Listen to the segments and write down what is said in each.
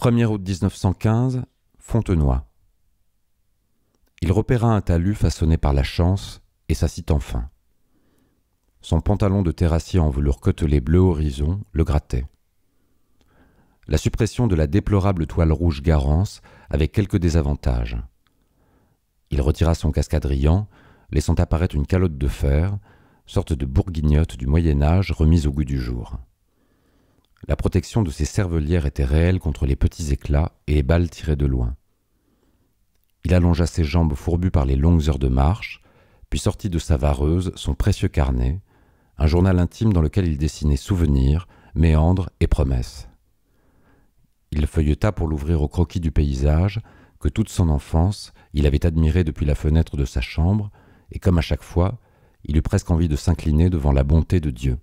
1er août 1915, Fontenoy. Il repéra un talus façonné par la chance et s'assit enfin. Son pantalon de terrassier en velours côtelé bleu horizon le grattait. La suppression de la déplorable toile rouge Garance avait quelques désavantages. Il retira son cascadrillant, laissant apparaître une calotte de fer, sorte de bourguignotte du Moyen-Âge remise au goût du jour. La protection de ses cervelières était réelle contre les petits éclats et les balles tirées de loin. Il allongea ses jambes fourbues par les longues heures de marche, puis sortit de sa vareuse son précieux carnet, un journal intime dans lequel il dessinait souvenirs, méandres et promesses. Il le feuilleta pour l'ouvrir au croquis du paysage que toute son enfance il avait admiré depuis la fenêtre de sa chambre, et comme à chaque fois, il eut presque envie de s'incliner devant la bonté de Dieu.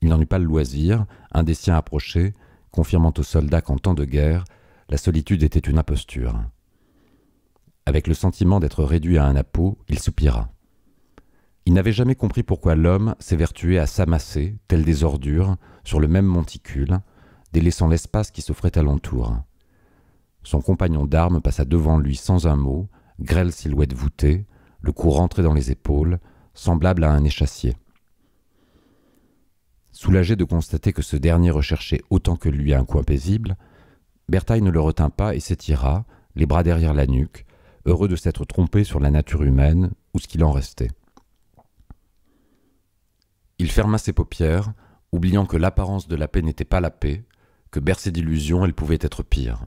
Il n'en eut pas le loisir, un des siens approchait, confirmant aux soldats qu'en temps de guerre, la solitude était une imposture. Avec le sentiment d'être réduit à un appôt, il soupira. Il n'avait jamais compris pourquoi l'homme s'évertuait à s'amasser, tel des ordures, sur le même monticule, délaissant l'espace qui s'offrait alentour. Son compagnon d'armes passa devant lui sans un mot, grêle silhouette voûtée, le cou rentré dans les épaules, semblable à un échassier. Soulagé de constater que ce dernier recherchait autant que lui un coin paisible, Berthaille ne le retint pas et s'étira, les bras derrière la nuque, heureux de s'être trompé sur la nature humaine ou ce qu'il en restait. Il ferma ses paupières, oubliant que l'apparence de la paix n'était pas la paix, que bercée d'illusions, elle pouvait être pire.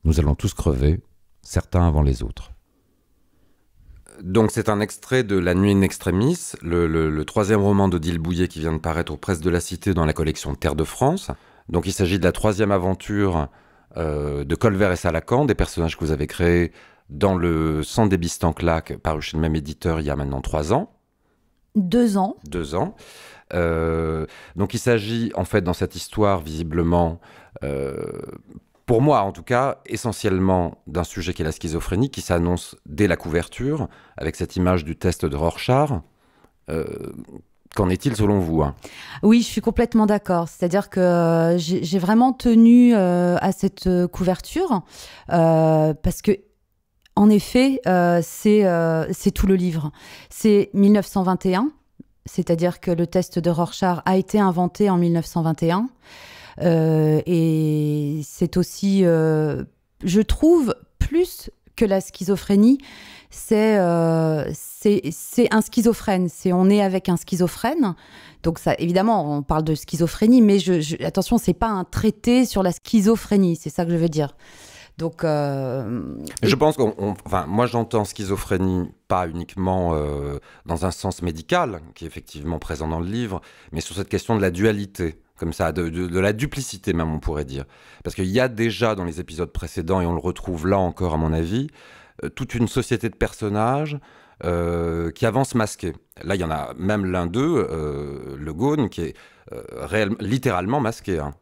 Nous allons tous crever, certains avant les autres. Donc c'est un extrait de La Nuit in Extremis, le troisième roman d'Odile Bouillet qui vient de paraître aux Presses de la Cité dans la collection Terre de France. Donc il s'agit de la troisième aventure de Colbert et Salacan, des personnages que vous avez créés dans le Centre des Bistanclac, paru chez le même éditeur il y a maintenant 3 ans. 2 ans. 2 ans. Donc il s'agit en fait dans cette histoire visiblement, pour moi en tout cas, essentiellement d'un sujet qui est la schizophrénie, qui s'annonce dès la couverture, avec cette image du test de Rorschach. Qu'en est-il selon vous, hein ? Oui, je suis complètement d'accord. C'est-à-dire que j'ai vraiment tenu à cette couverture parce que, en effet, c'est tout le livre. C'est 1921, c'est-à-dire que le test de Rorschach a été inventé en 1921. Et c'est aussi, je trouve, plus que la schizophrénie, c'est un schizophrène. On est avec un schizophrène. Donc ça, évidemment, on parle de schizophrénie, mais attention, c'est pas un traité sur la schizophrénie, c'est ça que je veux dire. Donc, je pense moi j'entends schizophrénie pas uniquement dans un sens médical, qui est effectivement présent dans le livre, mais sur cette question de la dualité, comme ça, de la duplicité même on pourrait dire. Parce qu'il y a déjà dans les épisodes précédents, et on le retrouve là encore à mon avis, toute une société de personnages qui avancent masqués. Là il y en a même l'un d'eux, le Gaune, qui est littéralement masqué, hein.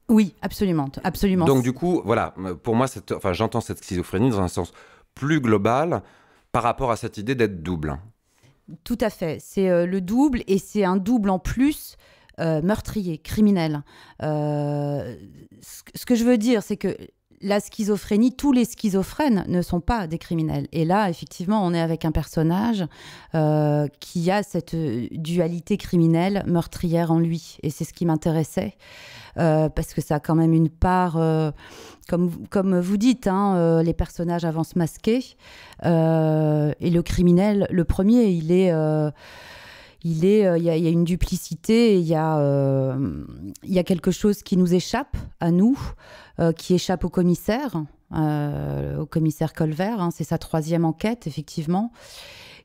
Oui, absolument, absolument. Donc du coup, voilà, pour moi, j'entends cette schizophrénie dans un sens plus global par rapport à cette idée d'être double. Tout à fait, c'est le double, et c'est un double en plus meurtrier, criminel. Ce que je veux dire, c'est que la schizophrénie, tous les schizophrènes ne sont pas des criminels. Et là, effectivement, on est avec un personnage qui a cette dualité criminelle, meurtrière en lui. Et c'est ce qui m'intéressait, parce que ça a quand même une part, comme vous dites, hein, les personnages avancent masqués. Et le criminel, le premier, il y a une duplicité, il y a quelque chose qui nous échappe à nous, qui échappe au commissaire Colbert, hein, c'est sa 3e enquête, effectivement,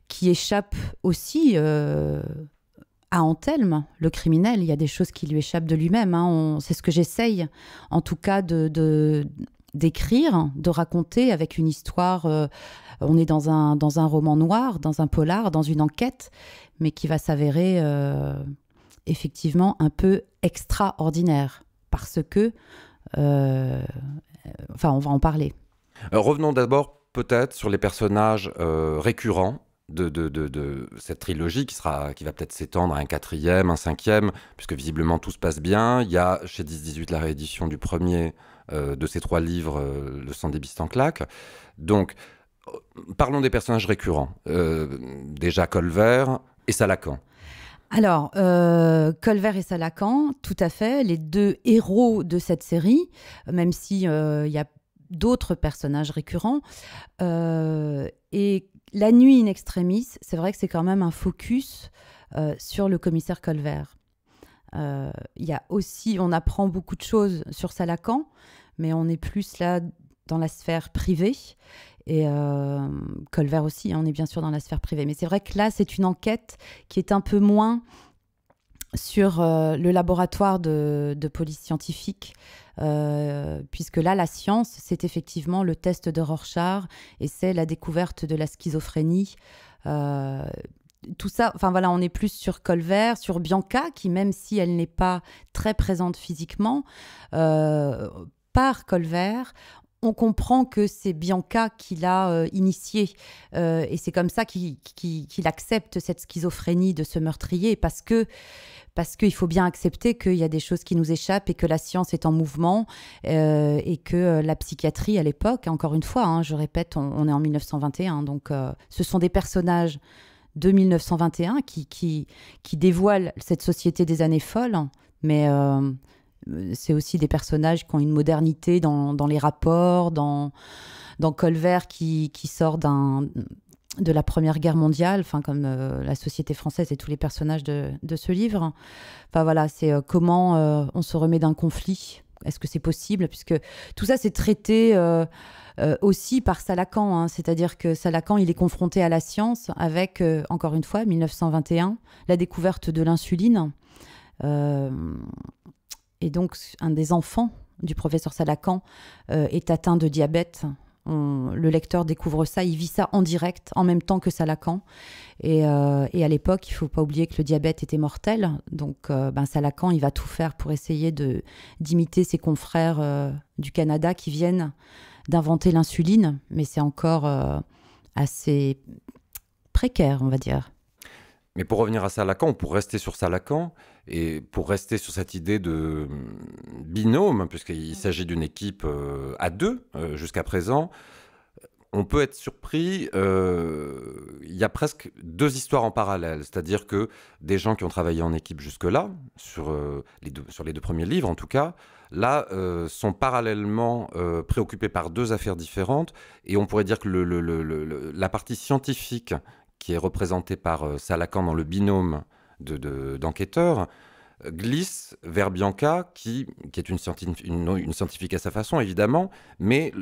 qui échappe aussi à Anthelme, le criminel. Il y a des choses qui lui échappent de lui-même, hein. C'est ce que j'essaye, en tout cas, d'écrire, de raconter avec une histoire. On est dans un roman noir, dans un polar, dans une enquête, mais qui va s'avérer effectivement un peu extraordinaire, parce que, on va en parler. Revenons d'abord peut-être sur les personnages récurrents de cette trilogie qui va peut-être s'étendre à un quatrième, un cinquième, puisque visiblement tout se passe bien. Il y a chez 10-18 la réédition du premier de ces 3 livres, Le sang des bistes en claque. Donc, parlons des personnages récurrents. Déjà Colvert et Salacan. Alors, Colvert et Salacan, tout à fait, les 2 héros de cette série, même si y a d'autres personnages récurrents. Et La nuit in extremis, c'est vrai que c'est quand même un focus sur le commissaire Colvert. Il y a aussi, on apprend beaucoup de choses sur Salacan, mais on est plus là dans la sphère privée. Et Colvert aussi, on est bien sûr dans la sphère privée. Mais c'est vrai que là, c'est une enquête qui est un peu moins sur le laboratoire de police scientifique, puisque là, la science, c'est effectivement le test de Rorschach et c'est la découverte de la schizophrénie. Tout ça, enfin voilà, on est plus sur Colvert, sur Bianca, qui même si elle n'est pas très présente physiquement, par Colvert, on comprend que c'est Bianca qui l'a initié. Et c'est comme ça qu'il accepte cette schizophrénie de ce meurtrier, parce qu'il faut bien accepter qu'il y a des choses qui nous échappent et que la science est en mouvement et que la psychiatrie à l'époque, encore une fois, hein, je répète, on est en 1921, donc ce sont des personnages de 1921 qui dévoilent cette société des années folles, mais c'est aussi des personnages qui ont une modernité dans les rapports, dans Colvert qui sort de la Première Guerre mondiale, enfin comme la société française et tous les personnages de ce livre. Enfin voilà, c'est comment on se remet d'un conflit. Est-ce que c'est possible? Puisque tout ça, c'est traité aussi par Salacan. Hein. C'est-à-dire que Salacan, il est confronté à la science avec, encore une fois, 1921, la découverte de l'insuline. Et donc, un des enfants du professeur Salacan est atteint de diabète. Le lecteur découvre ça, il vit ça en direct, en même temps que Salacan. Et à l'époque, il ne faut pas oublier que le diabète était mortel. Donc, Salacan, il va tout faire pour essayer d'imiter ses confrères du Canada qui viennent d'inventer l'insuline. Mais c'est encore assez précaire, on va dire. Mais pour revenir à Salacan, pour rester sur Salacan, et pour rester sur cette idée de binôme, puisqu'il s'agit d'une équipe à 2 jusqu'à présent, on peut être surpris, il y a presque 2 histoires en parallèle, c'est-à-dire que des gens qui ont travaillé en équipe jusque-là, sur les 2 premiers livres en tout cas, là, sont parallèlement préoccupés par 2 affaires différentes, et on pourrait dire que la partie scientifique qui est représentée par Salacan dans le binôme d'enquêteurs, glisse vers Bianca, qui est une scientifique à sa façon, évidemment, mais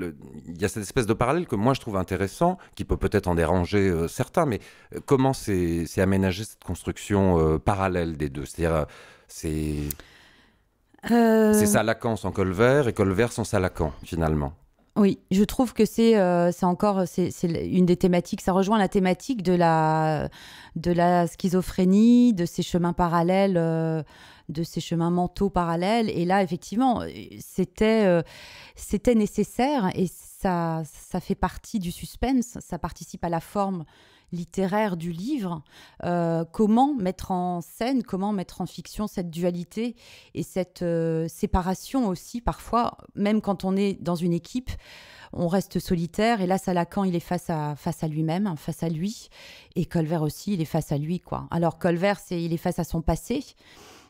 il y a cette espèce de parallèle que moi je trouve intéressant, qui peut peut-être en déranger certains, mais comment c'est aménagé cette construction parallèle des 2? C'est-à-dire, c'est Salacan sans Colvert et Colvert sans Salacan, finalement. Oui, je trouve que c'est une des thématiques, ça rejoint la thématique de la schizophrénie, de ces chemins parallèles, de ces chemins mentaux parallèles. Et là, effectivement, c'était nécessaire et ça fait partie du suspense, ça participe à la forme littéraire du livre. Comment mettre en scène, comment mettre en fiction cette dualité et cette séparation aussi, parfois, même quand on est dans une équipe, on reste solitaire. Et là, Salacan, il est face à lui-même, face à lui. Et Colvert aussi, il est face à lui, quoi. Alors, Colvert, il est face à son passé.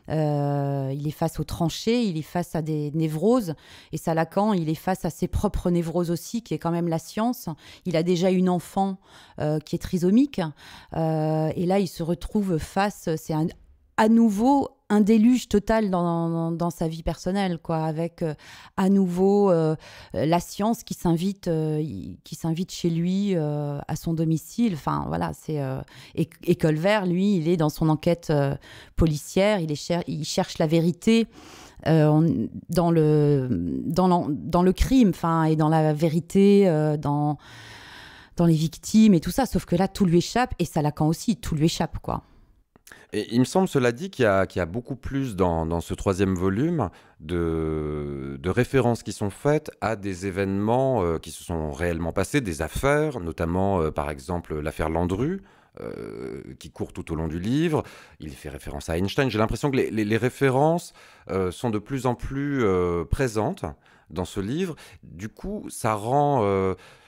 Il est face aux tranchées, il est face à des névroses. Et Salacan, il est face à ses propres névroses aussi, qui est quand même la science. Il a déjà une enfant qui est trisomique. Et là, il se retrouve face... C'est à nouveau un déluge total dans sa vie personnelle, quoi, avec à nouveau la science qui s'invite chez lui à son domicile. Enfin voilà, et Colvert, lui, il est dans son enquête policière, il cherche la vérité dans le crime, enfin, et dans la vérité dans les victimes et tout ça. Sauf que là, tout lui échappe, et Salacan aussi, tout lui échappe, quoi. Et il me semble, cela dit, qu'il y a beaucoup plus dans ce 3e volume de références qui sont faites à des événements qui se sont réellement passés, des affaires, notamment par exemple l'affaire Landru, qui court tout au long du livre. Il fait référence à Einstein. J'ai l'impression que les références sont de plus en plus présentes dans ce livre. Du coup, ça rend...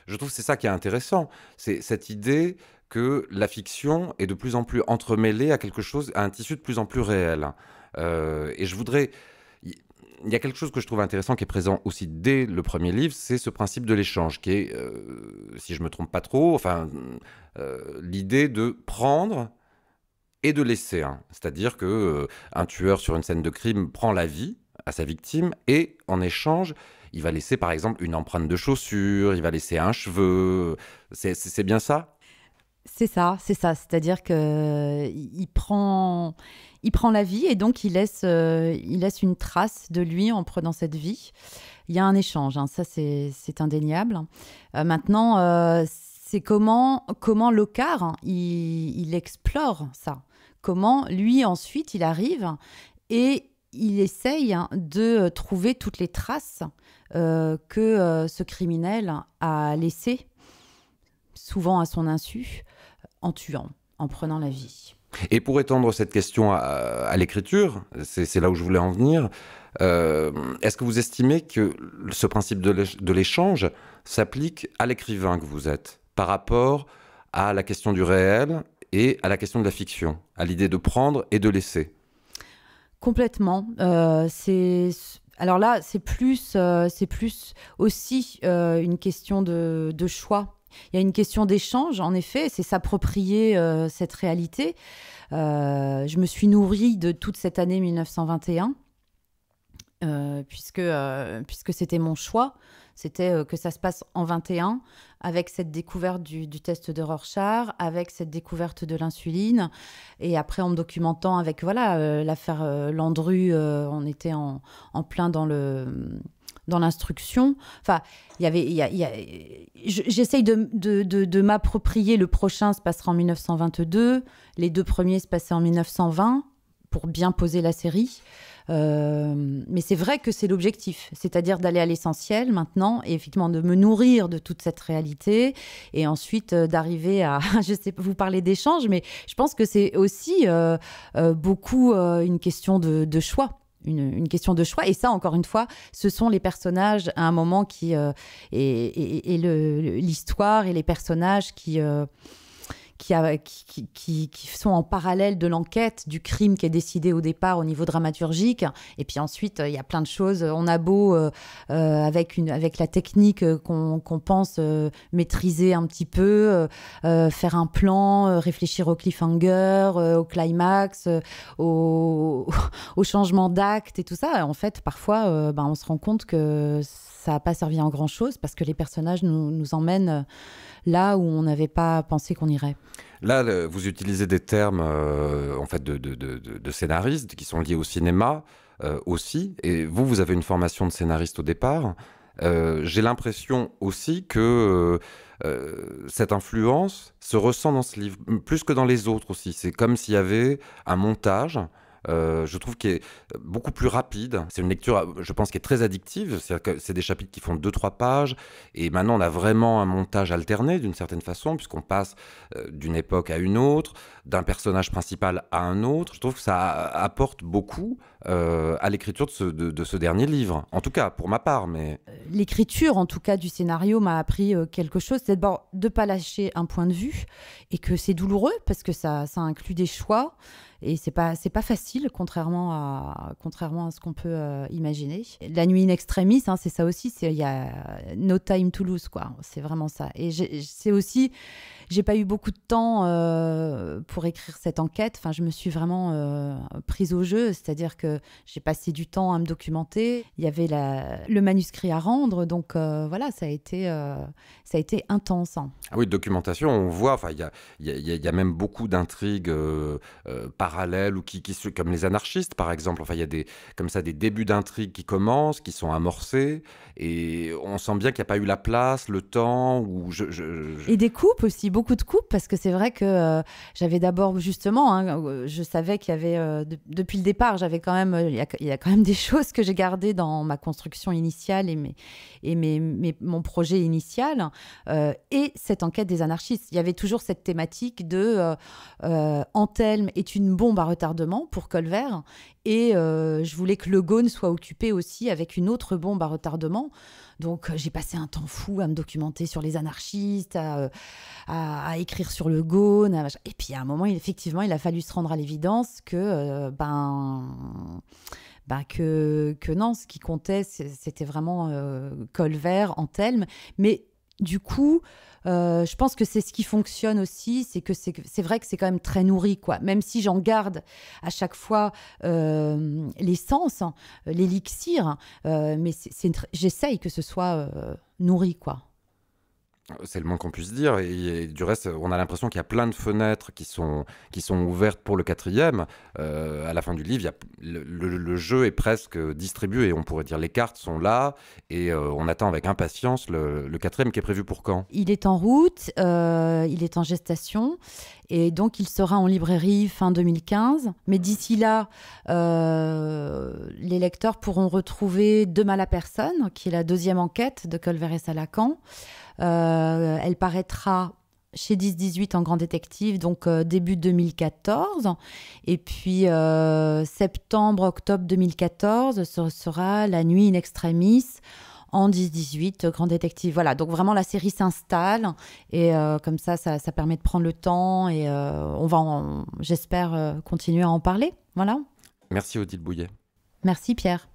je trouve que c'est ça qui est intéressant. C'est cette idée que la fiction est de plus en plus entremêlée à quelque chose, à un tissu de plus en plus réel. Et je voudrais... Il y a quelque chose que je trouve intéressant qui est présent aussi dès le premier livre, c'est ce principe de l'échange, qui est, si je ne me trompe pas trop, enfin, l'idée de prendre et de laisser. Hein. C'est-à-dire que un tueur sur une scène de crime prend la vie à sa victime et en échange, il va laisser par exemple une empreinte de chaussure, il va laisser un cheveu. C'est bien ça ? C'est ça, c'est ça. C'est-à-dire qu'il prend la vie et donc il laisse une trace de lui en prenant cette vie. Il y a un échange, hein, ça c'est indéniable. Maintenant, c'est comment Locard, hein, il explore ça. Comment lui ensuite il arrive et il essaye de trouver toutes les traces que ce criminel a laissées, souvent à son insu, en tuant, en prenant la vie. Et pour étendre cette question à l'écriture, c'est là où je voulais en venir, est-ce que vous estimez que ce principe de l'échange s'applique à l'écrivain que vous êtes, par rapport à la question du réel et à la question de la fiction, à l'idée de prendre et de laisser ? Complètement. Alors là, c'est plus aussi une question de choix. Il y a une question d'échange, en effet, c'est s'approprier cette réalité. Je me suis nourrie de toute cette année 1921, puisque c'était mon choix. C'était que ça se passe en 21, avec cette découverte du test de Rorschach, avec cette découverte de l'insuline, et après en me documentant avec l'affaire Landru, on était en plein dans l'instruction. Enfin, j'essaye de m'approprier. Le prochain se passera en 1922, les deux premiers se passaient en 1920, pour bien poser la série. Mais c'est vrai que c'est l'objectif, c'est-à-dire d'aller à l'essentiel maintenant et effectivement de me nourrir de toute cette réalité et ensuite d'arriver à, je sais pas, vous parlez d'échange, mais je pense que c'est aussi beaucoup une question de choix. Une question de choix. Et ça, encore une fois, ce sont les personnages à un moment et l'histoire et les personnages qui sont en parallèle de l'enquête, du crime qui est décidé au départ au niveau dramaturgique. Et puis ensuite, il y a plein de choses. On a beau, avec la technique qu'on pense maîtriser un petit peu, faire un plan, réfléchir au cliffhanger, au climax, au changement d'acte et tout ça. En fait, parfois, on se rend compte que ça n'a pas servi à grand-chose parce que les personnages nous emmènent là où on n'avait pas pensé qu'on irait. Là, vous utilisez des termes en fait de scénaristes qui sont liés au cinéma aussi. Et vous avez une formation de scénariste au départ. J'ai l'impression aussi que cette influence se ressent dans ce livre, plus que dans les autres aussi. C'est comme s'il y avait un montage. Je trouve qu'il est beaucoup plus rapide. C'est une lecture, je pense, qui est très addictive. C'est des chapitres qui font 2-3 pages. Et maintenant, on a vraiment un montage alterné, d'une certaine façon, puisqu'on passe d'une époque à une autre, d'un personnage principal à un autre. Je trouve que ça apporte beaucoup à l'écriture de ce dernier livre. En tout cas, pour ma part. Mais l'écriture, en tout cas, du scénario m'a appris quelque chose. C'est d'abord de ne pas lâcher un point de vue et que c'est douloureux parce que ça inclut des choix. Et c'est pas facile, contrairement à ce qu'on peut imaginer. La nuit in extremis, hein, c'est ça aussi. Il y a no time to lose, quoi. C'est vraiment ça. Et c'est aussi, j'ai pas eu beaucoup de temps pour écrire cette enquête. Enfin, je me suis vraiment prise au jeu, c'est-à-dire que j'ai passé du temps à me documenter. Il y avait le manuscrit à rendre, donc voilà, ça a été intense. Hein. Ah oui, documentation, on voit. Enfin, il y a même beaucoup d'intrigues parallèles parallèles ou comme les anarchistes, par exemple. Enfin, il y a comme ça des débuts d'intrigues qui commencent, qui sont amorcés, et on sent bien qu'il n'y a pas eu la place, le temps, ou Et des coupes aussi, beaucoup de coupes, parce que c'est vrai que j'avais d'abord, justement, hein, je savais qu'il y avait, depuis le départ, j'avais quand même, il y a quand même des choses que j'ai gardées dans ma construction initiale mon projet initial, et cette enquête des anarchistes. Il y avait toujours cette thématique de Anthelme est une bombe à retardement pour Colbert, et je voulais que le Gaume soit occupé aussi avec une autre bombe à retardement. Donc j'ai passé un temps fou à me documenter sur les anarchistes, à écrire sur le Gaume. Et puis à un moment, effectivement, il a fallu se rendre à l'évidence que, que non, ce qui comptait, c'était vraiment Colbert, Anthelme. Mais du coup, je pense que c'est ce qui fonctionne aussi, c'est vrai que c'est quand même très nourri, quoi. Même si j'en garde à chaque fois l'essence, hein, l'élixir, mais j'essaye que ce soit nourri, quoi. C'est le moins qu'on puisse dire. Et du reste, on a l'impression qu'il y a plein de fenêtres qui sont ouvertes pour le quatrième. À la fin du livre, le jeu est presque distribué. On pourrait dire les cartes sont là et on attend avec impatience le quatrième qui est prévu pour quand? Il est en route, il est en gestation et donc il sera en librairie fin 2015. Mais d'ici là, les lecteurs pourront retrouver De mal à personne, qui est la deuxième enquête de Colbert et Salacan. Elle paraîtra chez 10-18 en grand détective, donc début 2014. Et puis septembre-octobre 2014, ce sera La nuit in extremis en 10-18 grand détective. Voilà, donc vraiment la série s'installe et comme ça permet de prendre le temps et on va, j'espère, continuer à en parler. Voilà. Merci Odile Bouillet. Merci Pierre.